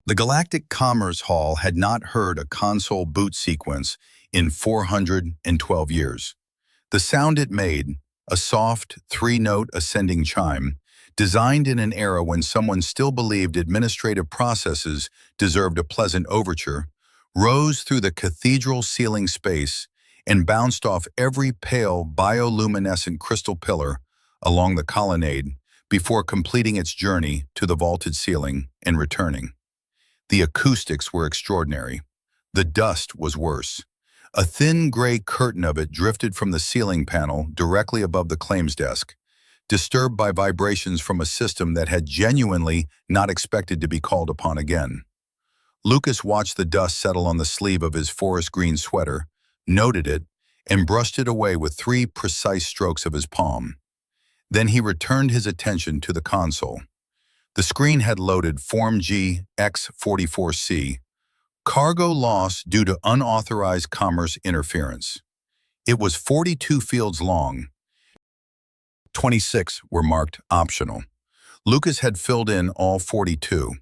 The Galactic Commerce Hall had not heard a console boot sequence in 412 years. The sound it made, a soft, three-note ascending chime, designed in an era when someone still believed administrative processes deserved a pleasant overture, rose through the cathedral ceiling space and bounced off every pale bioluminescent crystal pillar along the colonnade before completing its journey to the vaulted ceiling and returning. The acoustics were extraordinary. The dust was worse. A thin gray curtain of it drifted from the ceiling panel directly above the claims desk, disturbed by vibrations from a system that had genuinely not expected to be called upon again. Lucas watched the dust settle on the sleeve of his forest green sweater, noted it, and brushed it away with 3 precise strokes of his palm. Then he returned his attention to the console. The screen had loaded Form G X44C, cargo loss due to unauthorized commerce interference. It was 42 fields long. 26 were marked optional. Lucas had filled in all 42.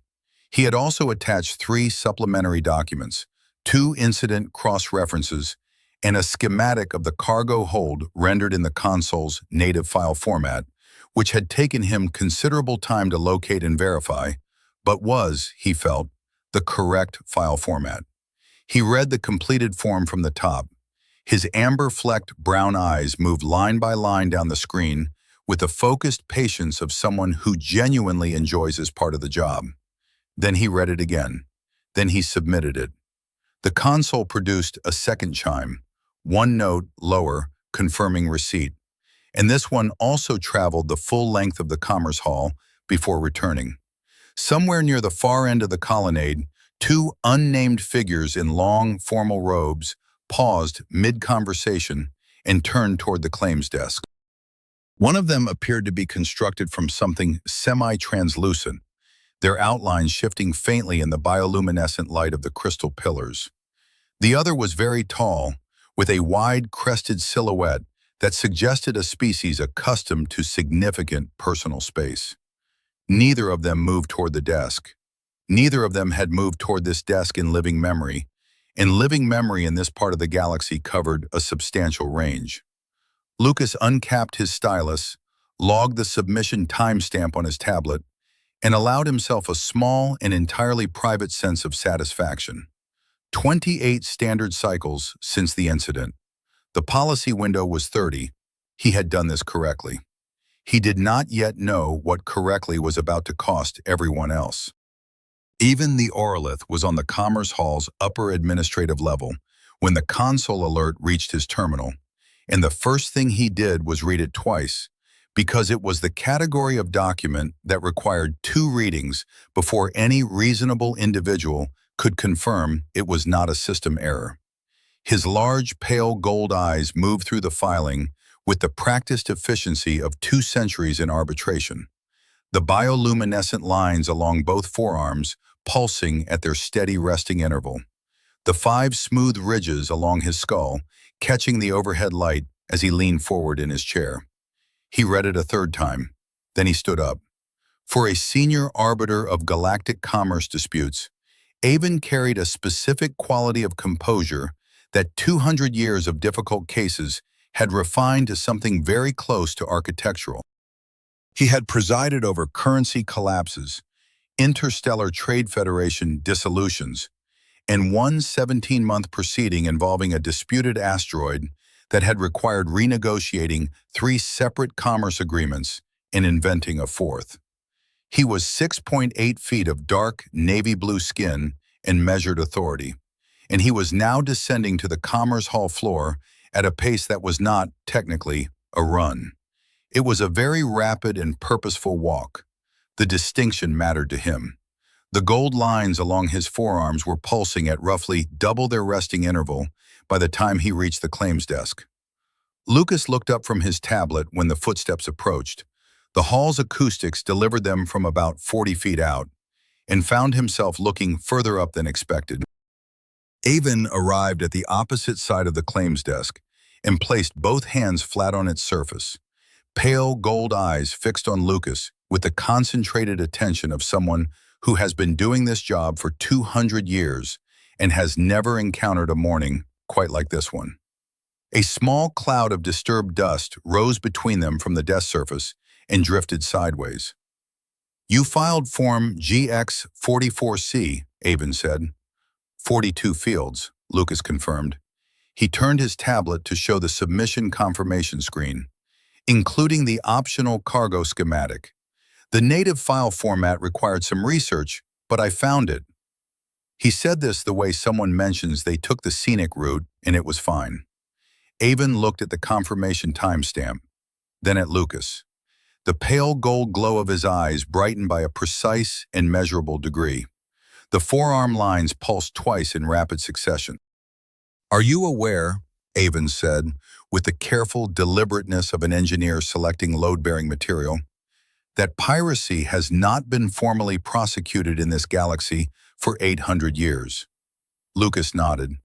He had also attached 3 supplementary documents, 2 incident cross-references, and a schematic of the cargo hold rendered in the console's native file format, which had taken him considerable time to locate and verify, but was, he felt, the correct file format. He read the completed form from the top. His amber-flecked brown eyes moved line by line down the screen with the focused patience of someone who genuinely enjoys his part of the job. Then he read it again. Then he submitted it. The console produced a second chime, 1 note lower, confirming receipt. And this one also traveled the full length of the Commerce Hall before returning. Somewhere near the far end of the colonnade, 2 unnamed figures in long, formal robes paused mid-conversation and turned toward the claims desk. One of them appeared to be constructed from something semi-translucent, their outlines shifting faintly in the bioluminescent light of the crystal pillars. The other was very tall, with a wide, crested silhouette that suggested a species accustomed to significant personal space. Neither of them moved toward the desk. Neither of them had moved toward this desk in living memory, and living memory in this part of the galaxy covered a substantial range. Lucas uncapped his stylus, logged the submission timestamp on his tablet, and allowed himself a small and entirely private sense of satisfaction. 28 standard cycles since the incident. The policy window was 30. He had done this correctly. He did not yet know what correctly was about to cost everyone else. Even the Orolith was on the Commerce Hall's upper administrative level when the console alert reached his terminal, and the first thing he did was read it twice, because it was the category of document that required 2 readings before any reasonable individual could confirm it was not a system error. His large, pale gold eyes moved through the filing with the practiced efficiency of 2 centuries in arbitration, the bioluminescent lines along both forearms pulsing at their steady resting interval, the 5 smooth ridges along his skull catching the overhead light as he leaned forward in his chair. He read it a 3rd time. Then he stood up. For a senior arbiter of galactic commerce disputes, Aeven carried a specific quality of composure that 200 years of difficult cases had refined to something very close to architectural. He had presided over currency collapses, interstellar trade federation dissolutions, and one 17-month proceeding involving a disputed asteroid that had required renegotiating 3 separate commerce agreements and inventing a 4th. He was 6.8 feet of dark navy blue skin and measured authority, and he was now descending to the Commerce Hall floor at a pace that was not, technically, a run. It was a very rapid and purposeful walk. The distinction mattered to him. The gold lines along his forearms were pulsing at roughly double their resting interval by the time he reached the claims desk. Lucas looked up from his tablet when the footsteps approached. The hall's acoustics delivered them from about 40 feet out, and found himself looking further up than expected. Aeven arrived at the opposite side of the claims desk and placed both hands flat on its surface, pale gold eyes fixed on Lucas with the concentrated attention of someone who has been doing this job for 200 years and has never encountered a morning quite like this one. A small cloud of disturbed dust rose between them from the desk surface and drifted sideways. "You filed Form GX44C, Aeven said. 42 fields, Lucas confirmed. He turned his tablet to show the submission confirmation screen, including the optional cargo schematic. The native file format required some research, but I found it. He said this the way someone mentions they took the scenic route and it was fine. Aeven looked at the confirmation timestamp, then at Lucas. The pale gold glow of his eyes brightened by a precise and measurable degree. The forearm lines pulsed twice in rapid succession. "Are you aware," Aeven said, with the careful deliberateness of an engineer selecting load-bearing material, "that piracy has not been formally prosecuted in this galaxy for 800 years? Lucas nodded.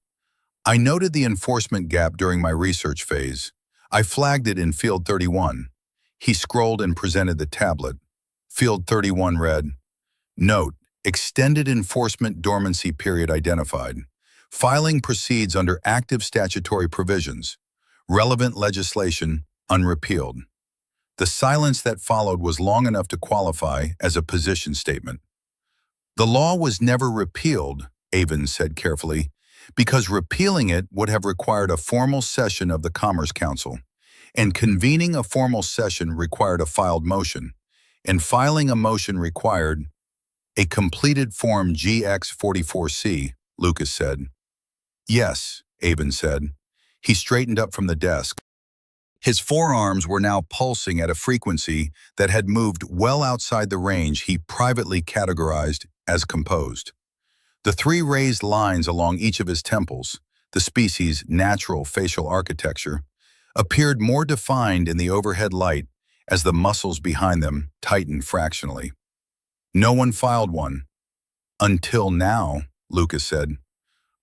"I noted the enforcement gap during my research phase. I flagged it in Field 31. He scrolled and presented the tablet. Field 31 read, "Note, extended enforcement dormancy period identified. Filing proceeds under active statutory provisions. Relevant legislation unrepealed." The silence that followed was long enough to qualify as a position statement. "The law was never repealed," Aeven said carefully, "because repealing it would have required a formal session of the Commerce Council, and convening a formal session required a filed motion, and filing a motion required a completed Form GX44C, Lucas said. "Yes," Aeven said. He straightened up from the desk. His forearms were now pulsing at a frequency that had moved well outside the range he privately categorized as composed. The three raised lines along each of his temples, the species' natural facial architecture, appeared more defined in the overhead light as the muscles behind them tightened fractionally. "No one filed one." "Until now," Lucas said.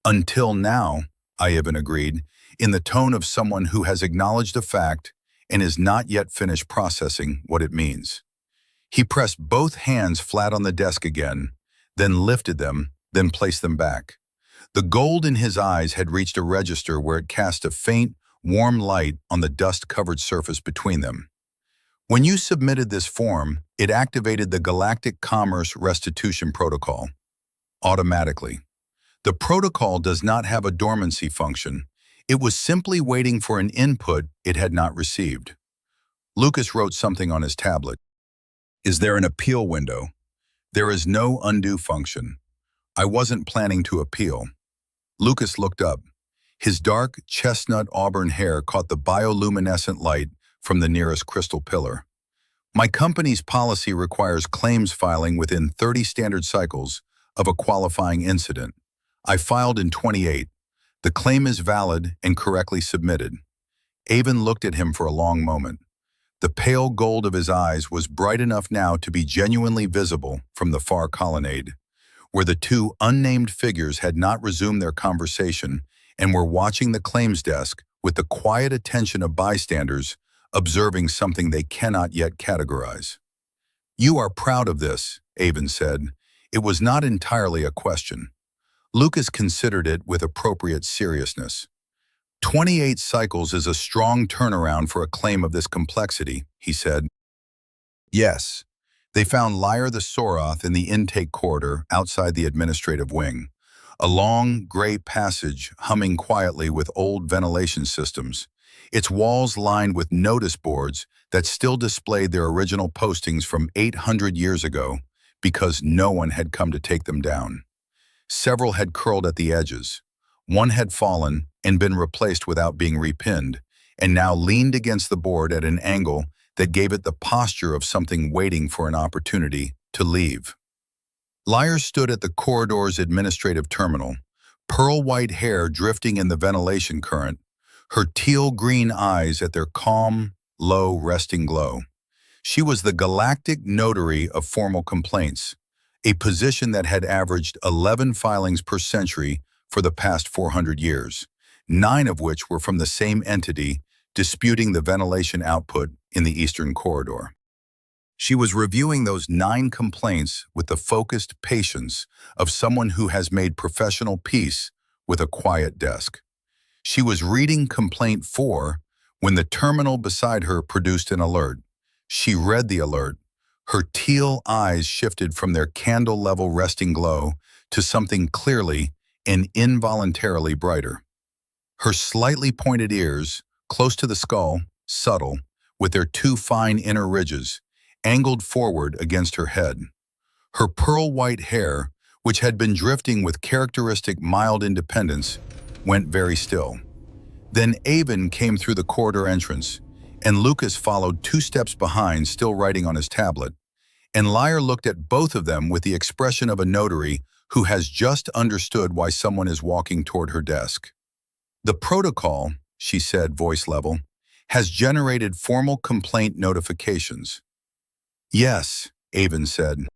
"Until now," Aeven agreed, in the tone of someone who has acknowledged a fact and is not yet finished processing what it means. He pressed both hands flat on the desk again, then lifted them, then placed them back. The gold in his eyes had reached a register where it cast a faint, warm light on the dust-covered surface between them. "When you submitted this form, it activated the Galactic Commerce Restitution Protocol. Automatically. The protocol does not have a dormancy function. It was simply waiting for an input it had not received." Lucas wrote something on his tablet. "Is there an appeal window?" "There is no undo function. I wasn't planning to appeal." Lucas looked up. His dark, chestnut auburn hair caught the bioluminescent light from the nearest crystal pillar. "My company's policy requires claims filing within 30 standard cycles of a qualifying incident. I filed in 28. The claim is valid and correctly submitted." Aeven looked at him for a long moment. The pale gold of his eyes was bright enough now to be genuinely visible from the far colonnade, where the two unnamed figures had not resumed their conversation and were watching the claims desk with the quiet attention of bystanders observing something they cannot yet categorize. "You are proud of this," Aeven said. It was not entirely a question. Lucas considered it with appropriate seriousness. 28 cycles is a strong turnaround for a claim of this complexity, he said. "Yes. They found Lyre the Soroth in the intake corridor outside the administrative wing. A long, gray passage humming quietly with old ventilation systems, its walls lined with notice boards that still displayed their original postings from 800 years ago because no one had come to take them down. Several had curled at the edges. One had fallen and been replaced without being repinned, and now leaned against the board at an angle that gave it the posture of something waiting for an opportunity to leave. Lyre stood at the corridor's administrative terminal, pearl-white hair drifting in the ventilation current, her teal-green eyes at their calm, low, resting glow. She was the galactic notary of formal complaints, a position that had averaged 11 filings per century for the past 400 years, 9 of which were from the same entity disputing the ventilation output in the Eastern Corridor. She was reviewing those 9 complaints with the focused patience of someone who has made professional peace with a quiet desk. She was reading complaint 4 when the terminal beside her produced an alert. She read the alert. Her teal eyes shifted from their candle-level resting glow to something clearly and involuntarily brighter. Her slightly pointed ears, close to the skull, subtle, with their 2 fine inner ridges, angled forward against her head. Her pearl-white hair, which had been drifting with characteristic mild independence, went very still. Then Aeven came through the corridor entrance, and Lucas followed 2 steps behind, still writing on his tablet. And Liar looked at both of them with the expression of a notary who has just understood why someone is walking toward her desk. "The protocol," she said, voice level, "has generated formal complaint notifications." "Yes," Aeven said.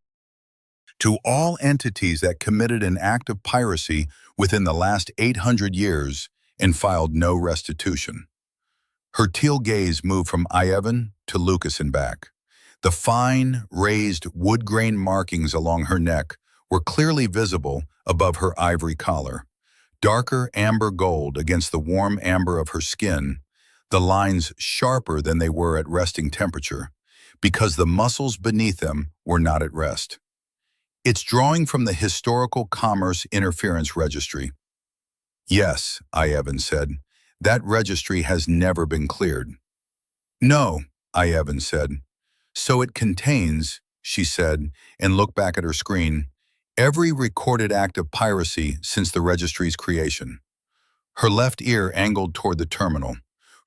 "To all entities that committed an act of piracy within the last 800 years and filed no restitution." Her teal gaze moved from Aeven to Lucas and back. The fine, raised, wood-grain markings along her neck were clearly visible above her ivory collar. Darker amber gold against the warm amber of her skin, the lines sharper than they were at resting temperature, because the muscles beneath them were not at rest. "It's drawing from the Historical Commerce Interference Registry." "Yes," Aeven said. "That registry has never been cleared." "No," Aeven said. "So it contains," she said, and looked back at her screen, "every recorded act of piracy since the registry's creation." Her left ear angled toward the terminal.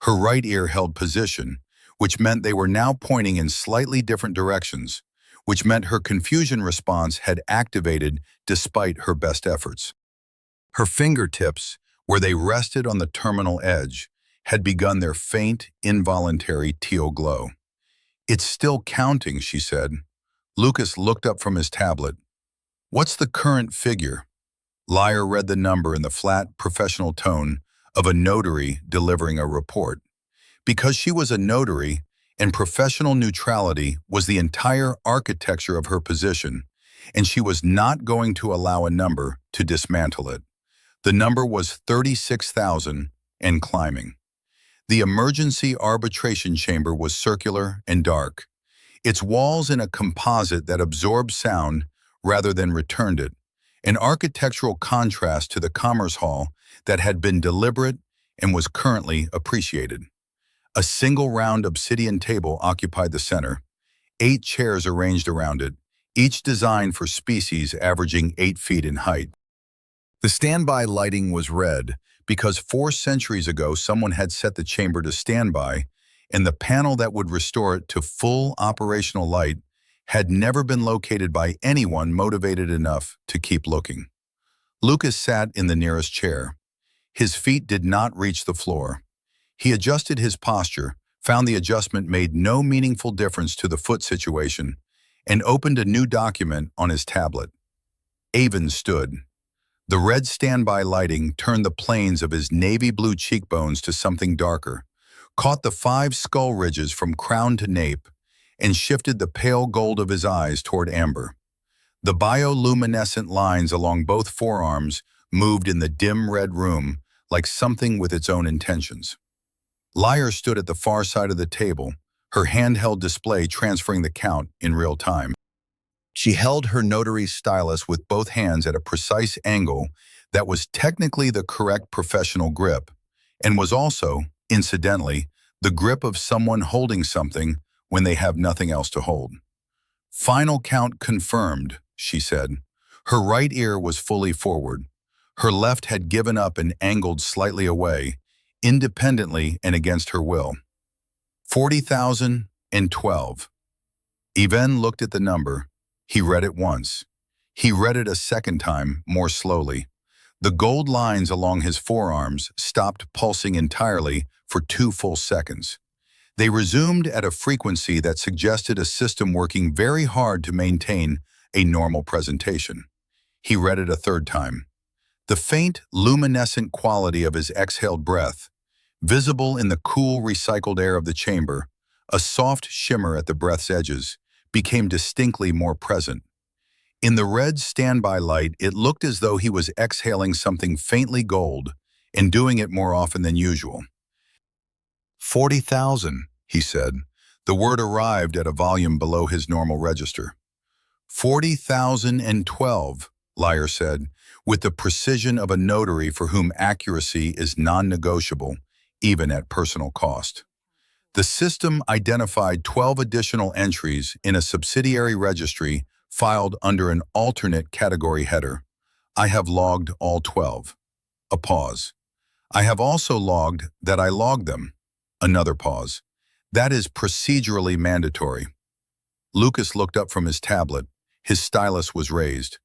Her right ear held position, which meant they were now pointing in slightly different directions, which meant her confusion response had activated despite her best efforts. Her fingertips, where they rested on the terminal edge, had begun their faint, involuntary teal glow. "It's still counting," she said. Lucas looked up from his tablet. "What's the current figure?" Liar read the number in the flat, professional tone of a notary delivering a report. Because she was a notary, and professional neutrality was the entire architecture of her position, and she was not going to allow a number to dismantle it. The number was 36,000 and climbing. The emergency arbitration chamber was circular and dark, its walls in a composite that absorbed sound rather than returned it, an architectural contrast to the Commerce Hall that had been deliberate and was currently appreciated. A single round obsidian table occupied the center, 8 chairs arranged around it, each designed for species averaging 8 feet in height. The standby lighting was red because 4 centuries ago someone had set the chamber to standby, and the panel that would restore it to full operational light had never been located by anyone motivated enough to keep looking. Lucas sat in the nearest chair. His feet did not reach the floor. He adjusted his posture, found the adjustment made no meaningful difference to the foot situation, and opened a new document on his tablet. Aeven stood. The red standby lighting turned the planes of his navy blue cheekbones to something darker, caught the 5 skull ridges from crown to nape, and shifted the pale gold of his eyes toward amber. The bioluminescent lines along both forearms moved in the dim red room like something with its own intentions. Liar stood at the far side of the table, her handheld display transferring the count in real time. She held her notary stylus with both hands at a precise angle that was technically the correct professional grip, and was also, incidentally, the grip of someone holding something when they have nothing else to hold. "Final count confirmed," she said. Her right ear was fully forward. Her left had given up and angled slightly away, independently and against her will. 40,012. Aeven looked at the number. He read it once. He read it a second time, more slowly. The gold lines along his forearms stopped pulsing entirely for 2 full seconds. They resumed at a frequency that suggested a system working very hard to maintain a normal presentation. He read it a third time. The faint, luminescent quality of his exhaled breath, visible in the cool, recycled air of the chamber, a soft shimmer at the breath's edges, became distinctly more present. In the red standby light, it looked as though he was exhaling something faintly gold and doing it more often than usual. 40,000, he said. The word arrived at a volume below his normal register. 40,012, Liar said, with the precision of a notary for whom accuracy is non-negotiable, even at personal cost. The system identified 12 additional entries in a subsidiary registry filed under an alternate category header. I have logged all 12. A pause. I have also logged that I logged them. Another pause. That is procedurally mandatory. Lucas looked up from his tablet. His stylus was raised.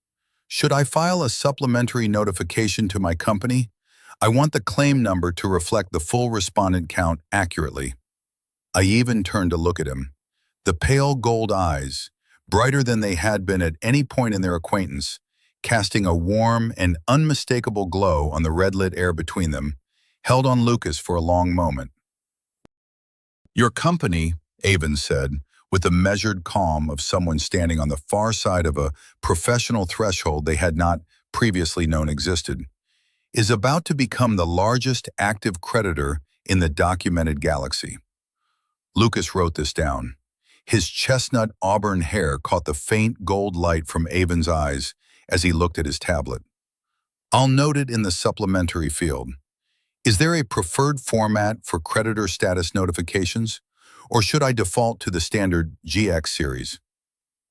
Should I file a supplementary notification to my company? I want the claim number to reflect the full respondent count accurately. Aeven turned to look at him. The pale gold eyes, brighter than they had been at any point in their acquaintance, casting a warm and unmistakable glow on the red-lit air between them, held on Lucas for a long moment. Your company, Aeven said, with the measured calm of someone standing on the far side of a professional threshold they had not previously known existed, is about to become the largest active creditor in the documented galaxy. Lucas wrote this down. His chestnut auburn hair caught the faint gold light from Aeven's eyes as he looked at his tablet. I'll note it in the supplementary field. Is there a preferred format for creditor status notifications, or should I default to the standard GX series?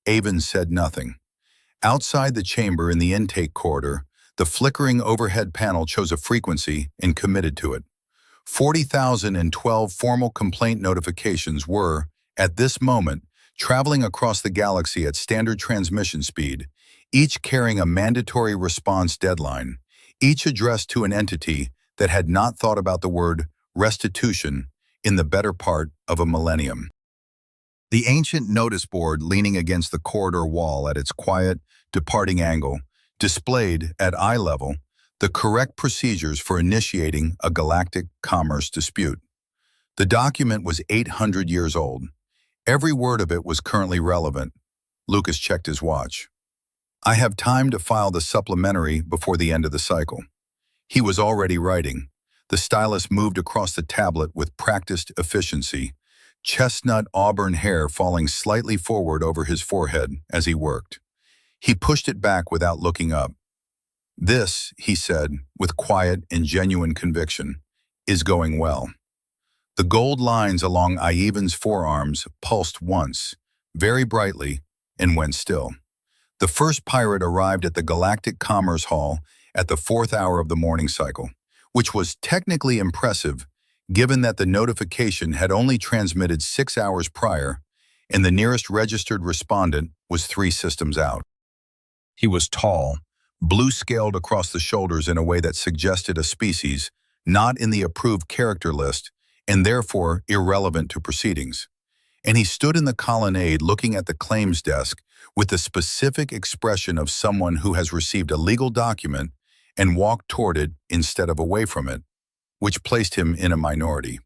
Aeven said nothing. Outside the chamber in the intake corridor, the flickering overhead panel chose a frequency and committed to it. 40,012 formal complaint notifications were, at this moment, traveling across the galaxy at standard transmission speed, each carrying a mandatory response deadline, each addressed to an entity that had not thought about the word restitution in the better part of a millennium. The ancient notice board leaning against the corridor wall at its quiet, departing angle displayed, at eye level, the correct procedures for initiating a galactic commerce dispute. The document was 800 years old. Every word of it was currently relevant. Lucas checked his watch. I have time to file the supplementary before the end of the cycle. He was already writing. The stylus moved across the tablet with practiced efficiency, chestnut auburn hair falling slightly forward over his forehead as he worked. He pushed it back without looking up. This, he said, with quiet and genuine conviction, is going well. The gold lines along Aeven's forearms pulsed once, very brightly, and went still. The first pirate arrived at the Galactic Commerce Hall at the 4th hour of the morning cycle, which was technically impressive given that the notification had only transmitted 6 hours prior and the nearest registered respondent was 3 systems out. He was tall, blue-scaled across the shoulders in a way that suggested a species not in the approved character list and therefore irrelevant to proceedings. And he stood in the colonnade looking at the claims desk with the specific expression of someone who has received a legal document and walked toward it instead of away from it, which placed him in a minority.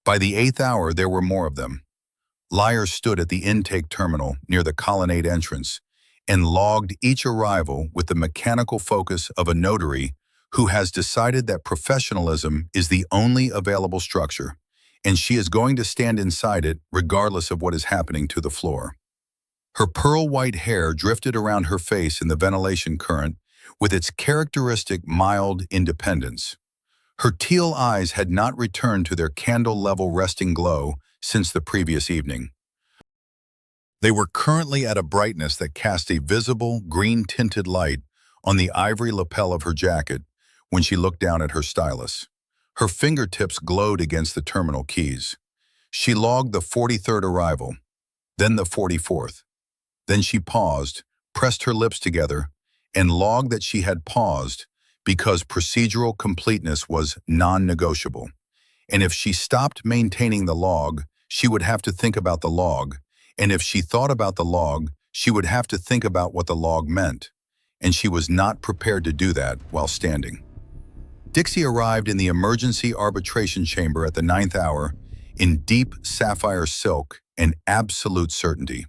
By the 8th hour, there were more of them. Liar stood at the intake terminal near the colonnade entrance and logged each arrival with the mechanical focus of a notary who has decided that professionalism is the only available structure, and she is going to stand inside it regardless of what is happening to the floor. Her pearl-white hair drifted around her face in the ventilation current with its characteristic mild independence. Her teal eyes had not returned to their candle-level resting glow since the previous evening. They were currently at a brightness that cast a visible, green-tinted light on the ivory lapel of her jacket when she looked down at her stylus. Her fingertips glowed against the terminal keys. She logged the 43rd arrival, then the 44th. Then she paused, pressed her lips together, and logged that she had paused because procedural completeness was non-negotiable. And if she stopped maintaining the log, she would have to think about the log. And if she thought about the log, she would have to think about what the log meant. And she was not prepared to do that while standing. Dixie arrived in the emergency arbitration chamber at the 9th hour in deep sapphire silk and absolute certainty.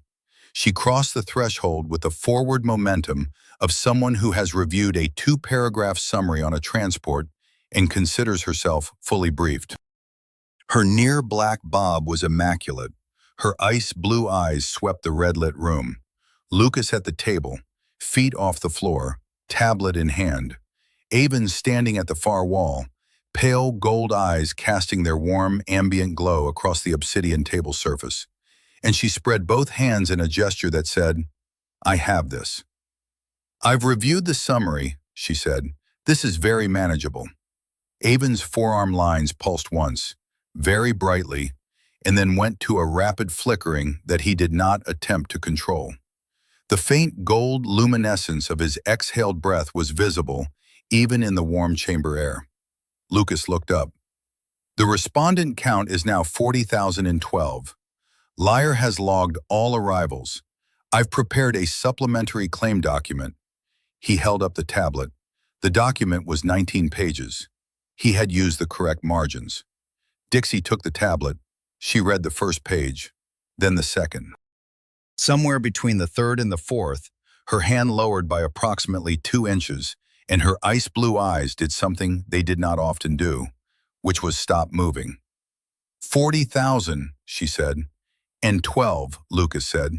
She crossed the threshold with the forward momentum of someone who has reviewed a 2-paragraph summary on a transport and considers herself fully briefed. Her near-black bob was immaculate. Her ice-blue eyes swept the red-lit room. Lucas at the table, feet off the floor, tablet in hand. Aeven standing at the far wall, pale gold eyes casting their warm, ambient glow across the obsidian table surface. And she spread both hands in a gesture that said, "I have this." "I've reviewed the summary," she said. "This is very manageable." Aeven's forearm lines pulsed once, very brightly, and then went to a rapid flickering that he did not attempt to control. The faint gold luminescence of his exhaled breath was visible even in the warm chamber air. Lucas looked up. "The respondent count is now 40,012. Liar has logged all arrivals. I've prepared a supplementary claim document." He held up the tablet. The document was 19 pages. He had used the correct margins. Dixie took the tablet. She read the first page, then the second. Somewhere between the third and the fourth, her hand lowered by approximately 2 inches, and her ice-blue eyes did something they did not often do, which was stop moving. 40,000, she said. "And 12, Lucas said.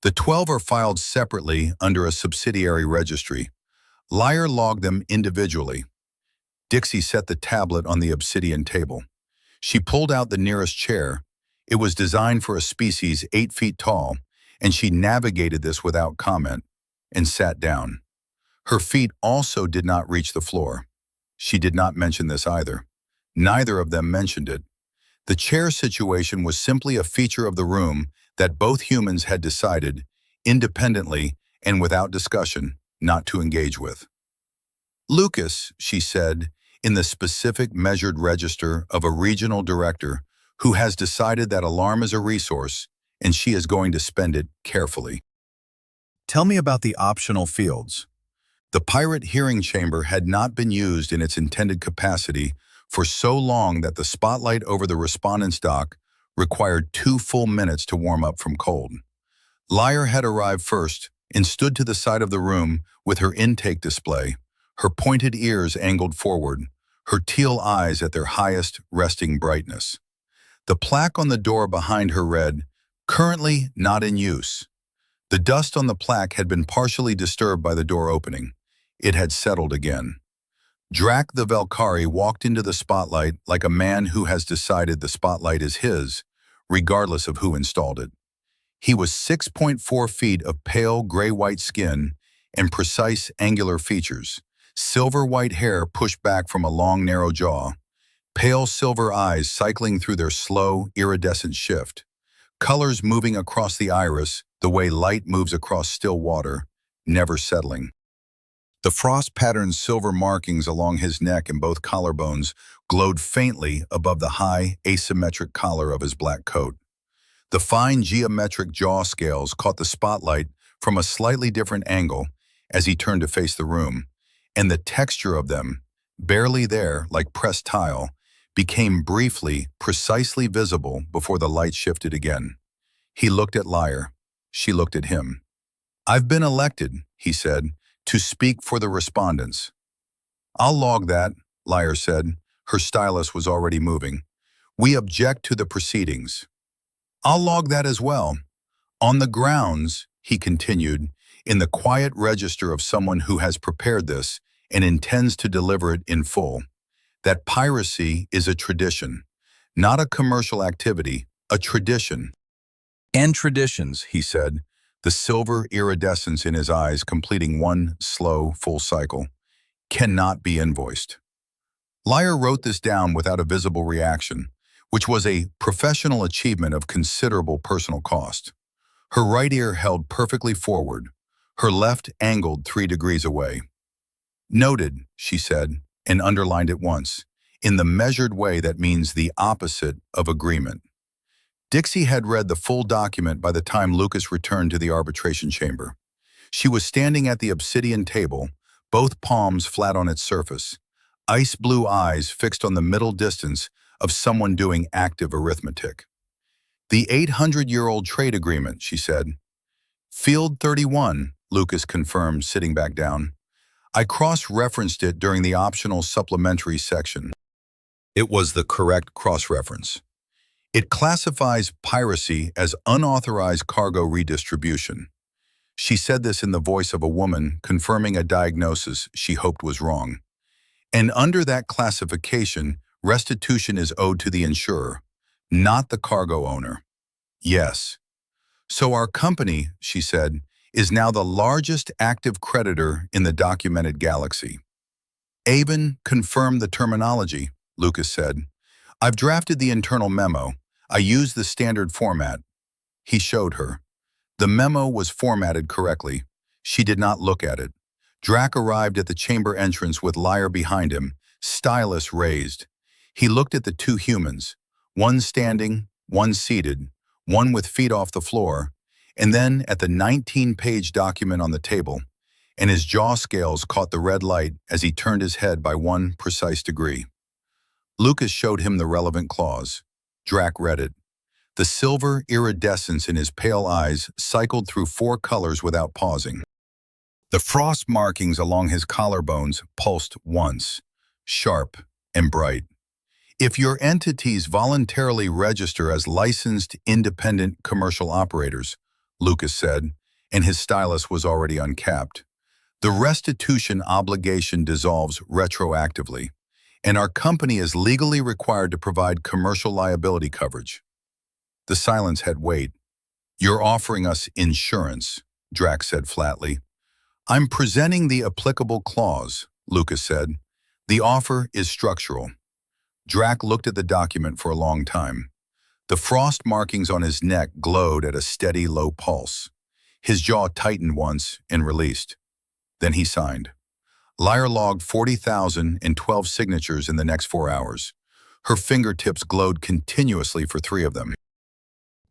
"The 12 are filed separately under a subsidiary registry. Liar logged them individually." Dixie set the tablet on the obsidian table. She pulled out the nearest chair. It was designed for a species 8 feet tall, and she navigated this without comment and sat down. Her feet also did not reach the floor. She did not mention this either. Neither of them mentioned it. The chair situation was simply a feature of the room that both humans had decided, independently and without discussion, not to engage with. "Lucas," she said, in the specific measured register of a regional director who has decided that alarm is a resource and she is going to spend it carefully. "Tell me about the optional fields." The pirate hearing chamber had not been used in its intended capacity for so long that the spotlight over the respondent's dock required 2 full minutes to warm up from cold. Liar had arrived first and stood to the side of the room with her intake display, her pointed ears angled forward, her teal eyes at their highest resting brightness. The plaque on the door behind her read, "Currently not in use." The dust on the plaque had been partially disturbed by the door opening. It had settled again. Drak the Valkyrie walked into the spotlight like a man who has decided the spotlight is his, regardless of who installed it. He was 6.4 feet of pale gray-white skin and precise angular features, silver-white hair pushed back from a long, narrow jaw, pale silver eyes cycling through their slow, iridescent shift, colors moving across the iris the way light moves across still water, never settling. The frost-patterned silver markings along his neck and both collarbones glowed faintly above the high, asymmetric collar of his black coat. The fine geometric jaw scales caught the spotlight from a slightly different angle as he turned to face the room, and the texture of them, barely there like pressed tile, became briefly, precisely visible before the light shifted again. He looked at Liar. She looked at him. "I've been elected," he said, "to speak for the respondents." "I'll log that," Liar said. Her stylus was already moving. "We object to the proceedings." "I'll log that as well. On the grounds," he continued, in the quiet register of someone who has prepared this and intends to deliver it in full, that piracy is a tradition, not a commercial activity, a tradition. "And traditions," he said, the silver iridescence in his eyes completing one slow, full cycle, "cannot be invoiced." Liar wrote this down without a visible reaction, which was a professional achievement of considerable personal cost. Her right ear held perfectly forward, her left angled 3 degrees away. "Noted," she said, and underlined it once, in the measured way that means the opposite of agreement. Dixie had read the full document by the time Lucas returned to the arbitration chamber. She was standing at the obsidian table, both palms flat on its surface, ice-blue eyes fixed on the middle distance of someone doing active arithmetic. "The 800-year-old trade agreement," she said. Field 31, Lucas confirmed, sitting back down. I cross-referenced it during the optional supplementary section. It was the correct cross-reference. It classifies piracy as unauthorized cargo redistribution. She said this in the voice of a woman confirming a diagnosis she hoped was wrong. And under that classification, restitution is owed to the insurer, not the cargo owner. Yes. So our company, she said, is now the largest active creditor in the documented galaxy. Aeven confirmed the terminology, Lucas said. I've drafted the internal memo. I used the standard format. He showed her. The memo was formatted correctly. She did not look at it. Drak arrived at the chamber entrance with Lyre behind him, stylus raised. He looked at the two humans, one standing, one seated, one with feet off the floor, and then at the 19-page document on the table, and his jaw scales caught the red light as he turned his head by 1 precise degree. Lucas showed him the relevant clause. Drak read it. The silver iridescence in his pale eyes cycled through 4 colors without pausing. The frost markings along his collarbones pulsed once, sharp and bright. If your entities voluntarily register as licensed independent commercial operators, Lucas said, and his stylus was already uncapped, the restitution obligation dissolves retroactively, and our company is legally required to provide commercial liability coverage. The silence had weight. You're offering us insurance, Drak said flatly. I'm presenting the applicable clause, Lucas said. The offer is structural. Drak looked at the document for a long time. The frost markings on his neck glowed at a steady, low pulse. His jaw tightened once and released. Then he signed. Lyre logged 40,012 signatures in the next 4 hours. Her fingertips glowed continuously for 3 of them.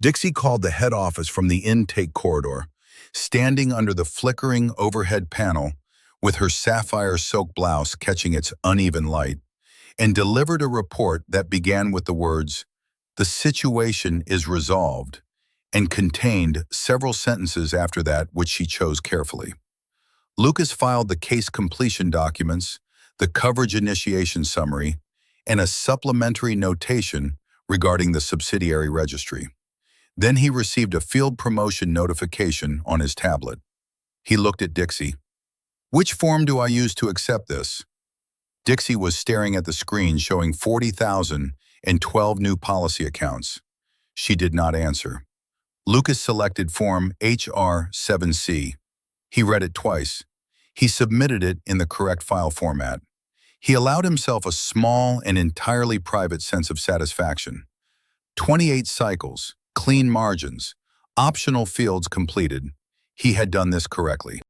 Dixie called the head office from the intake corridor, standing under the flickering overhead panel with her sapphire silk blouse catching its uneven light, and delivered a report that began with the words, "The situation is resolved," and contained several sentences after that which she chose carefully. Lucas filed the case completion documents, the coverage initiation summary, and a supplementary notation regarding the subsidiary registry. Then he received a field promotion notification on his tablet. He looked at Dixie. Which form do I use to accept this? Dixie was staring at the screen showing 40,012 new policy accounts. She did not answer. Lucas selected Form HR7C. He read it twice. He submitted it in the correct file format. He allowed himself a small and entirely private sense of satisfaction. 28 cycles, clean margins, optional fields completed. He had done this correctly.